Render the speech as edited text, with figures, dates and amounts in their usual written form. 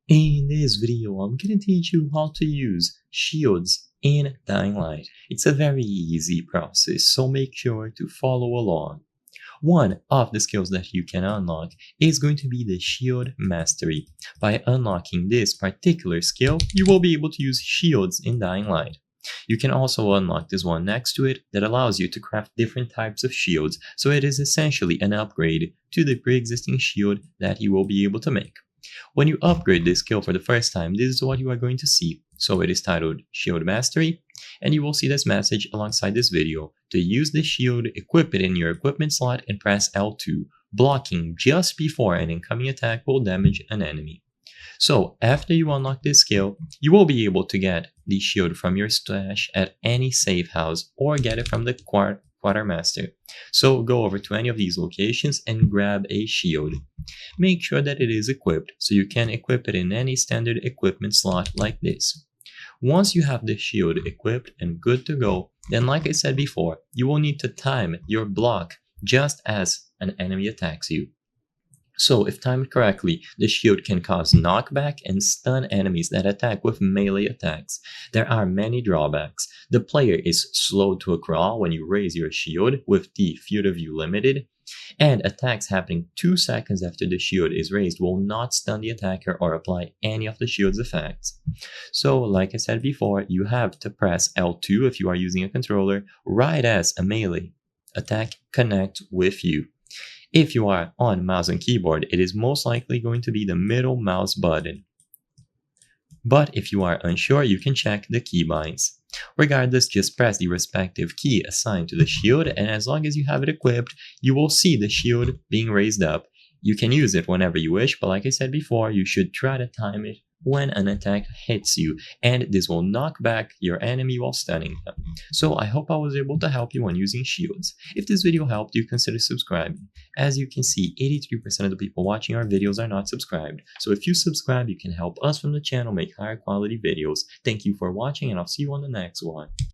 In this video, I'm gonna teach you how to use shields in Dying Light. It's a very easy process, so make sure to follow along. One of the skills that you can unlock is going to be the Shield Mastery. By unlocking this particular skill, you will be able to use shields in Dying Light. You can also unlock this one next to it that allows you to craft different types of shields, so it is essentially an upgrade to the pre-existing shield that you will be able to make. When you upgrade this skill for the first time, this is what you are going to see. So it is titled Shield Mastery, and you will see this message alongside this video. To use the shield, equip it in your equipment slot and press L2, blocking just before an incoming attack will damage an enemy. So after you unlock this skill, you will be able to get the shield from your stash at any safe house or get it from the Quartermaster. So go over to any of these locations and grab a shield. Make sure that it is equipped, so you can equip it in any standard equipment slot like this. Once you have the shield equipped and good to go, then like I said before, you will need to time your block just as an enemy attacks you. So if timed correctly, the shield can cause knockback and stun enemies that attack with melee attacks. There are many drawbacks. The player is slow to a crawl when you raise your shield with the field of view limited, and attacks happening 2 seconds after the shield is raised will not stun the attacker or apply any of the shield's effects. So like I said before, you have to press L2 if you are using a controller right as a melee attack connects with you. If you are on mouse and keyboard, it is most likely going to be the middle mouse button. But if you are unsure, you can check the keybinds. Regardless, just press the respective key assigned to the shield, and as long as you have it equipped, you will see the shield being raised up. You can use it whenever you wish, but like I said before, you should try to time it when an attack hits you, and this will knock back your enemy while stunning them. So I hope I was able to help you when using shields. If this video helped you, consider subscribing. As you can see, 83% of the people watching our videos are not subscribed. So if you subscribe, you can help us from the channel make higher quality videos. Thank you for watching, and I'll see you on the next one.